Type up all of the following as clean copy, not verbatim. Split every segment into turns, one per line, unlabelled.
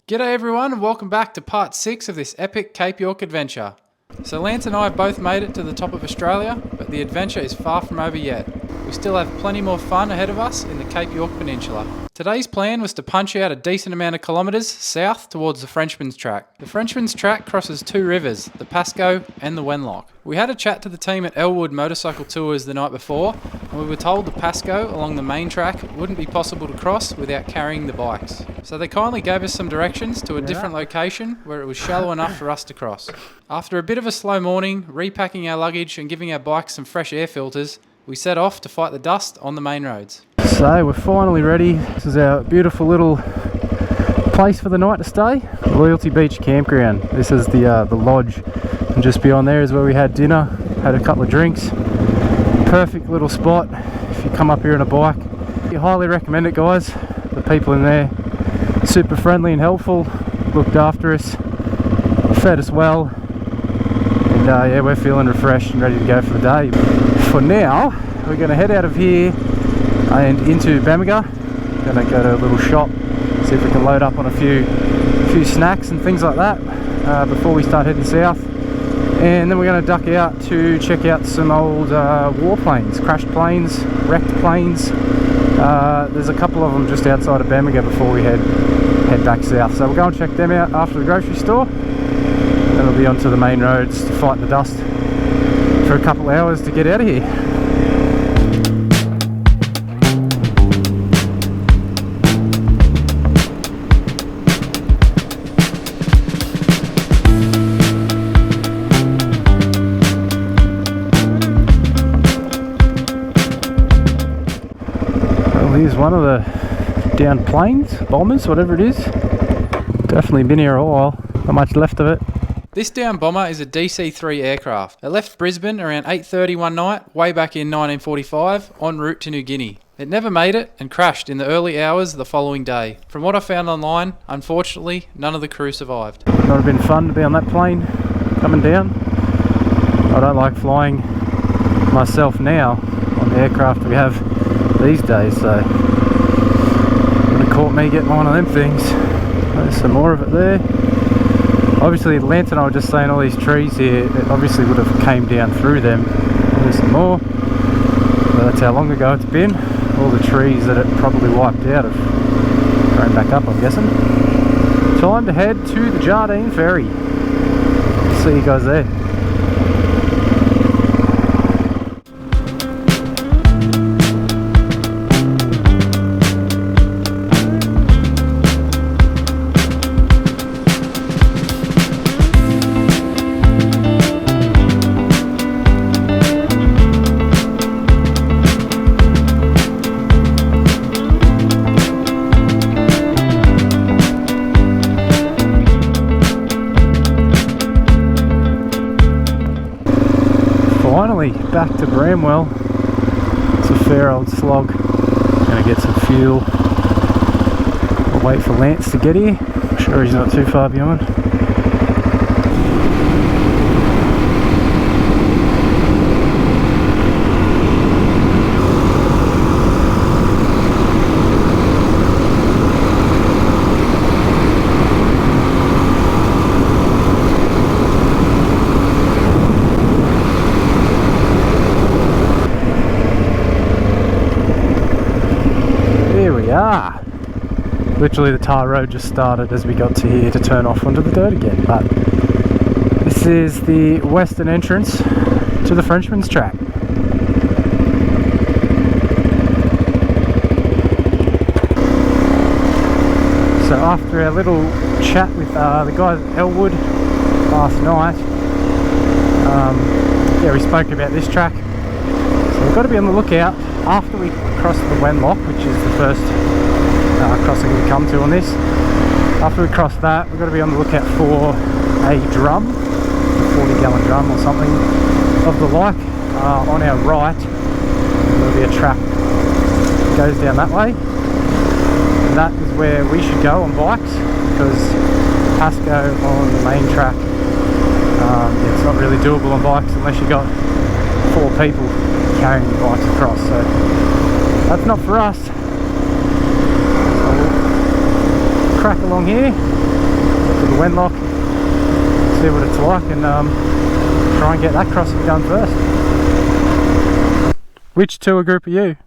G'day everyone and welcome back to part 6 of this epic Cape York adventure. So Lance and I have both made it to the top of Australia, but the adventure is far from over yet. We still have plenty more fun ahead of us in the Cape York Peninsula. Today's plan was to punch out a decent amount of kilometres south towards the Frenchman's track. The Frenchman's track crosses two rivers, the Pasco and the Wenlock. We had a chat to the team at Elwood Motorcycle Tours the night before, and we were told the Pasco along the main track wouldn't be possible to cross without carrying the bikes. So they kindly gave us some directions to a different location where it was shallow enough for us to cross. After a bit of a slow morning, repacking our luggage and giving our bikes some fresh air filters, we set off to fight the dust on the main roads.
So we're finally ready. This is our beautiful little place for the night to stay. Loyalty Beach Campground. This is the lodge, and just beyond there is where we had dinner, had a couple of drinks. Perfect little spot if you come up here on a bike. I highly recommend it, guys. The people in there, super friendly and helpful, looked after us, fed us well, and yeah, we're feeling refreshed and ready to go for the day. For now, we're going to head out of here and into Bamaga. Going to go to a little shop, see if we can load up on a few snacks and things like that before we start heading south. And then we're going to duck out to check out some old warplanes, crashed planes, wrecked planes. There's a couple of them just outside of Bamaga before we head back south. So we'll go and check them out after the grocery store. Then we'll be onto the main roads to fight the dust for a couple of hours to get out of here. Well, here's one of the downed planes, bombers, whatever it is. Definitely been here a while, not much left of it.
This down bomber is a DC-3 aircraft. It left Brisbane around 8:30 one night, way back in 1945, en route to New Guinea. It never made it and crashed in the early hours the following day. From what I found online, unfortunately, none of the crew survived.
Not have been fun to be on that plane coming down. I don't like flying myself now on the aircraft we have these days, so would have caught me getting one of them things. There's some more of it there. Obviously, Lance and I were just saying all these trees here, it obviously would have came down through them. There's some more, but that's how long ago it's been. All the trees that it probably wiped out have grown back up, I'm guessing. Time to head to the Jardine Ferry. See you guys there. Finally back to Bramwell. It's a fair old slog. Gonna get some fuel. We'll wait for Lance to get here. I'm sure he's not too far behind. Literally the tar road just started as we got to here to turn off onto the dirt again, but this is the western entrance to the Frenchman's track. So after our little chat with the guys at Elwood last night, yeah, we spoke about this track. So we've got to be on the lookout after we cross the Wenlock, which is the first crossing we come to on this. After we cross that, we've got to be on the lookout for a drum, a 40-gallon drum or something of the like. On our right, there'll be a track that goes down that way, and that is where we should go on bikes, because Pasco on the main track, yeah, it's not really doable on bikes unless you've got 4 people carrying your bikes across, so that's not for us. So we'll crack along here, to the Wenlock, see what it's like, and try and get that crossing done first. Which tour group are you?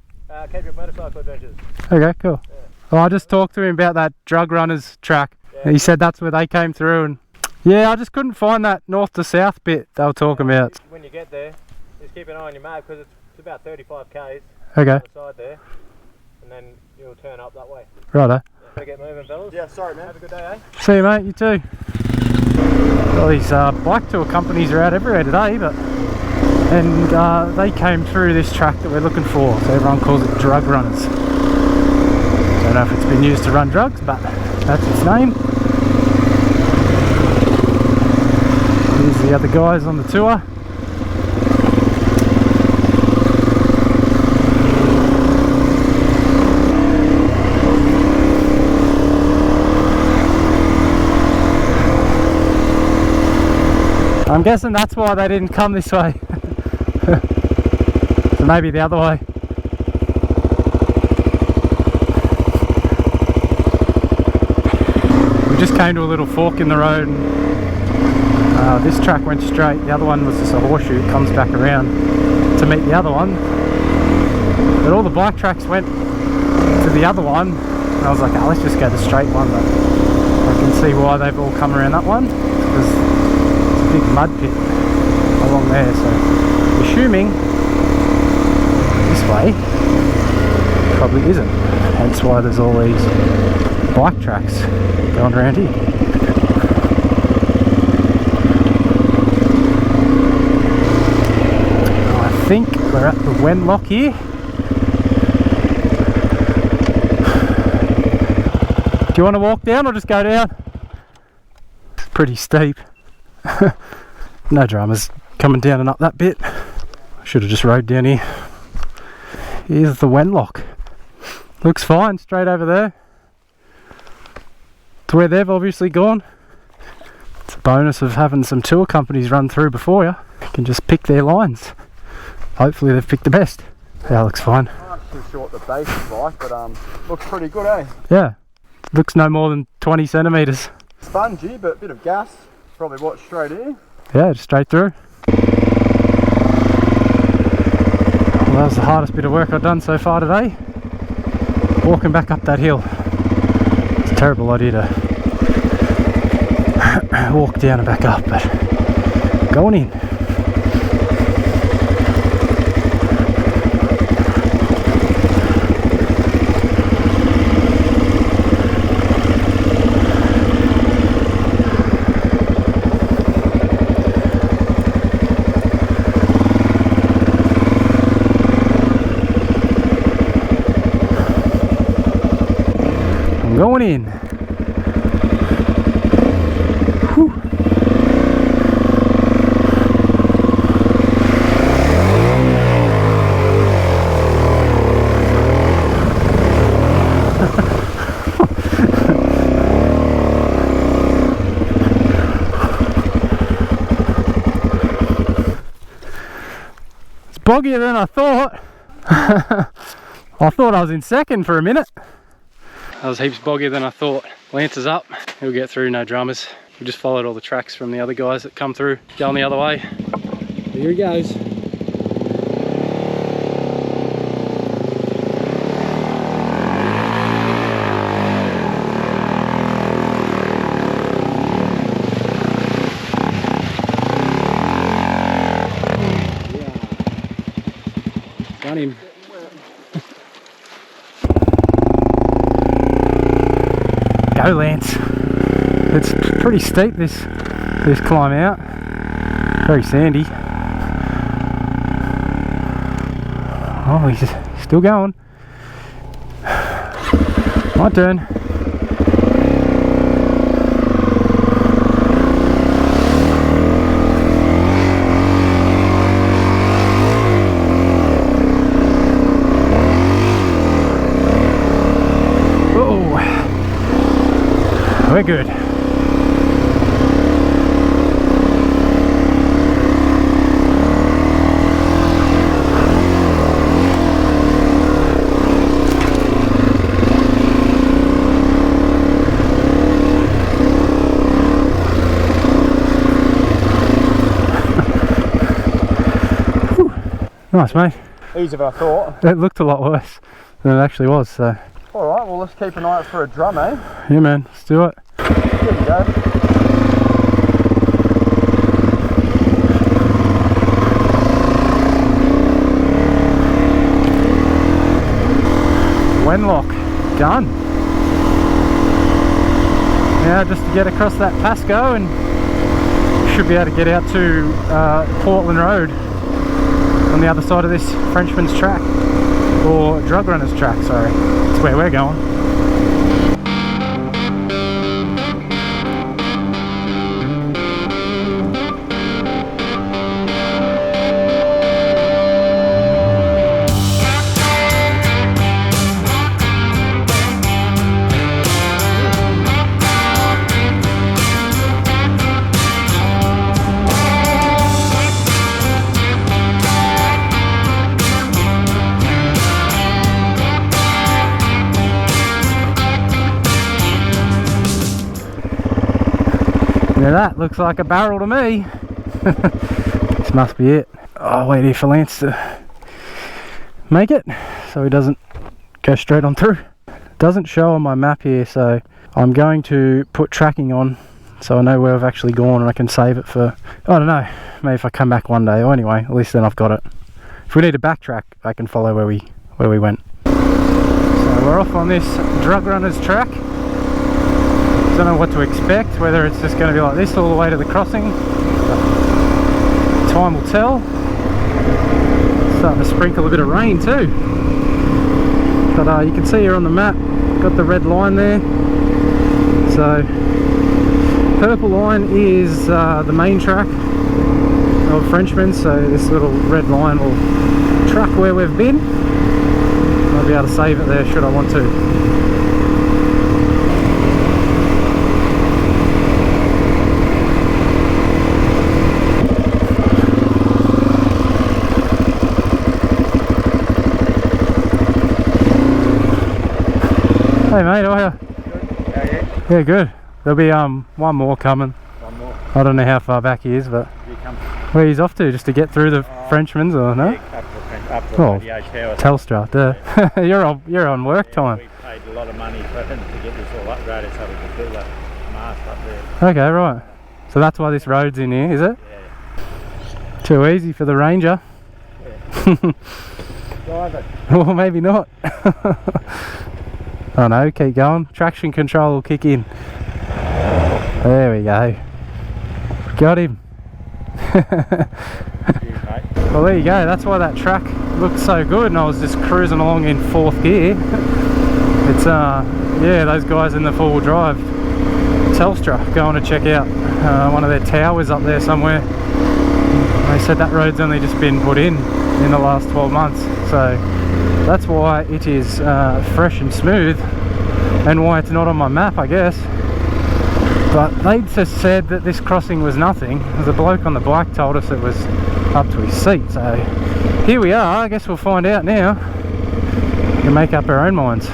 Cape York Motorcycle Adventures.
Okay, cool.
Yeah.
Well, I just talked to him about that Drug Runners track.
Yeah.
He said that's where they came through, and yeah, I just couldn't find that north to south bit they were talking about.
When you get there, just keep an eye on your map because it's about 35 k's
Okay.
on the side there, and then you'll turn up that way.
Righto.
Yeah. Better get moving, fellas. Yeah, sorry, man. Have a good day, eh?
See you, mate. You too. Well, these bike tour companies are out everywhere today, and they came through this track that we're looking for, so everyone calls it Drug Runners. Don't know if it's been used to run drugs, but that's its name. Here's the other guys on the tour. I'm guessing that's why they didn't come this way. So maybe the other way. We just came to a little fork in the road, and this track went straight, the other one was just a horseshoe, it comes back around to meet the other one. But all the bike tracks went to the other one, and I was like, oh, let's just go the straight one. But I can see why they've all come around that one, because it's a big mud pit along there, so assuming this way probably isn't, hence why there's all these bike tracks going around here. I think we're at the Wenlock here. Do you want to walk down or just go down? It's pretty steep. No dramas coming down and up that bit. I should have just rode down here. Here's the Wenlock. Looks fine, straight over there. To where they've obviously gone. It's a bonus of having some tour companies run through before you. You can just pick their lines. Hopefully they've picked the best. Yeah, looks fine.
Not too short the base is like, but looks pretty good, eh?
Yeah, looks no more than 20 centimetres.
Spongy, but a bit of gas. Probably watch straight here.
Yeah, just straight through. Well, that was the hardest bit of work I've done so far today. Walking back up that hill. It's a terrible idea to walk down and back up, but going in. Going in. Whew. It's boggier than I thought. I thought I was in second for a minute. That was heaps boggier than I thought. Lance is up, he'll get through, no dramas. We just followed all the tracks from the other guys that come through, going the other way. Here he goes. Yeah. Got him. Go Lance. It's pretty steep this climb out. Very sandy. Oh, he's still going. My turn. We're good. Nice, mate.
Easier than I thought.
It looked a lot worse than it actually was, so.
Alright, well let's keep an eye out for a drum, eh?
Yeah, man, let's do it.
Here we go.
Wenlock, done. Now just to get across that Pasco and should be able to get out to Portland Road on the other side of this Frenchman's track, or Drug Runners track, sorry. That's where we're going. Now that looks like a barrel to me. This must be it. I'll wait here for Lance to make it so he doesn't go straight on through. Doesn't show on my map here, so I'm going to put tracking on so I know where I've actually gone and I can save it for, I don't know, maybe if I come back one day. Or anyway, at least then I've got it. If we need to backtrack, I can follow where we went. So we're off on this Drug Runners track. Don't know what to expect, whether it's just going to be like this all the way to the crossing. Time will tell. Starting to sprinkle a bit of rain too. But you can see here on the map, got the red line there. So purple line is the main track of Frenchman, so this little red line will track where we've been. I'll be able to save it there should I want to. Hey mate, how are you?
Good. How are you?
Yeah, good. There'll be one more coming.
One more.
I don't know how far back he is, but
You come.
where he's off to, just to get through the Frenchmans, or no?
Yeah, up to
Oh,
88 hours.
Telstra, duh. you're on work time.
We paid a lot of money for him to get this all upgraded so we could build a mast up there.
Okay, right. So that's why this road's in here, is it?
Yeah.
Too easy for the Ranger.
Drive it.
Well, maybe not. Oh no, keep going. Traction control will kick in. There we go. Got him. Well, there you go. That's why that track looked so good, and I was just cruising along in 4th gear. It's yeah, those guys in the 4-wheel drive Telstra going to check out one of their towers up there somewhere. They said that road's only just been put in the last 12 months, so that's why it is fresh and smooth, and why it's not on my map, I guess. But they just said that this crossing was nothing. The bloke on the bike told us it was up to his seat, so here we are. I guess we'll find out now. We can make up our own minds.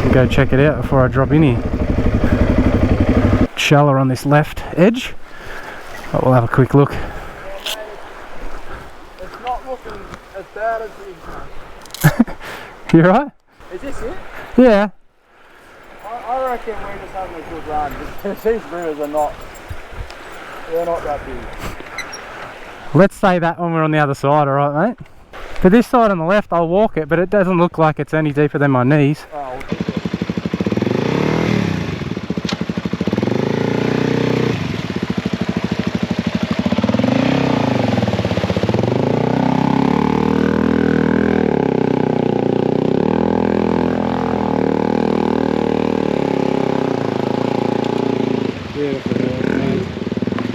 We'll go check it out before I drop in here. Shallower on this left edge, but we'll have a quick look.
It's not looking as bad as the.
You right?
Is this it?
Yeah.
I reckon we're just having a good run. These brewers are not. They're not that big.
Let's say that when we're on the other side, alright mate? For this side on the left, I'll walk it, but it doesn't look like it's any deeper than my knees.
Oh,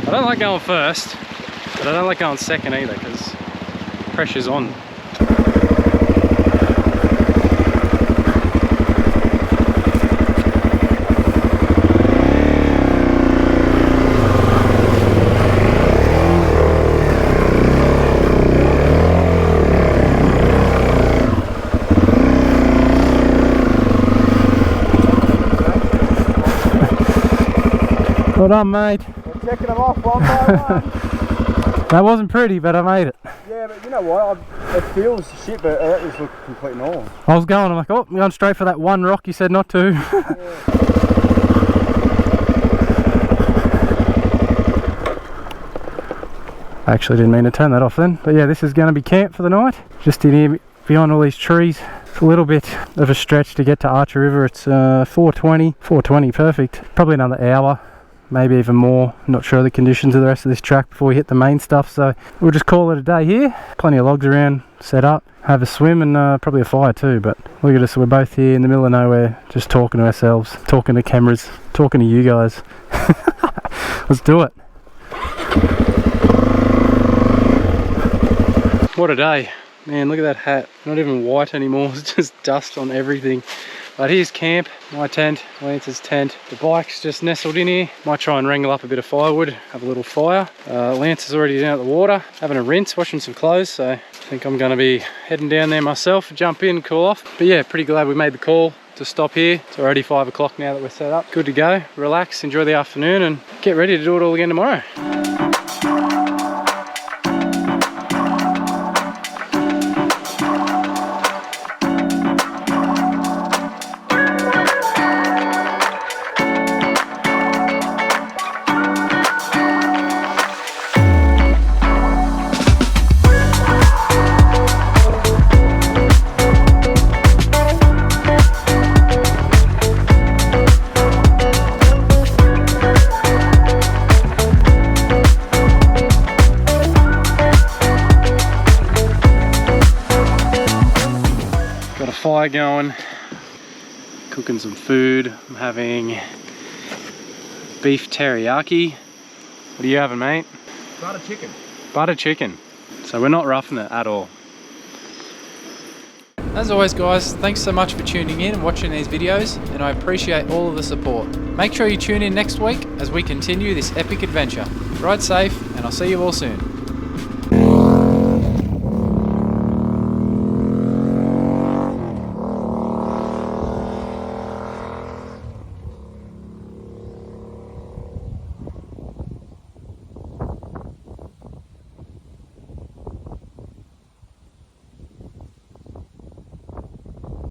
I don't like going first, but I don't like going second either, because pressure's on. Well done, mate.
we're checking them off one by one.
That wasn't pretty, but I made it.
Yeah, Yeah, but you know what? It feels shit, but that just looks completely normal.
I was going, I'm like, oh, I'm going straight for that one rock you said not to. I actually didn't mean to turn that off then. But yeah, this is going to be camp for the night. Just in here beyond all these trees. It's a little bit of a stretch to get to Archer River. It's 4:20, perfect. Probably another hour, maybe even more. Not sure of the conditions of the rest of this track before we hit the main stuff, so we'll just call it a day here. Plenty of logs around, set up, have a swim, and probably a fire too. But look at us, we're both here in the middle of nowhere, just talking to ourselves, talking to cameras, talking to you guys. Let's do it. What a day. Man, look at that hat. Not even white anymore, it's just dust on everything. But here's camp, my tent, Lance's tent. The bike's just nestled in here. Might try and wrangle up a bit of firewood, have a little fire. Lance is already down at the water, having a rinse, washing some clothes. So I think I'm gonna be heading down there myself, jump in, cool off. But yeah, pretty glad we made the call to stop here. It's already 5 o'clock now that we're set up. Good to go, relax, enjoy the afternoon, and get ready to do it all again tomorrow. Fire going, cooking some food. I'm having beef teriyaki. What are you having, mate?
Butter chicken.
Butter chicken. So we're not roughing it at all.
As always guys, thanks so much for tuning in and watching these videos, and I appreciate all of the support. Make sure you tune in next week as we continue this epic adventure. Ride safe, and I'll see you all soon.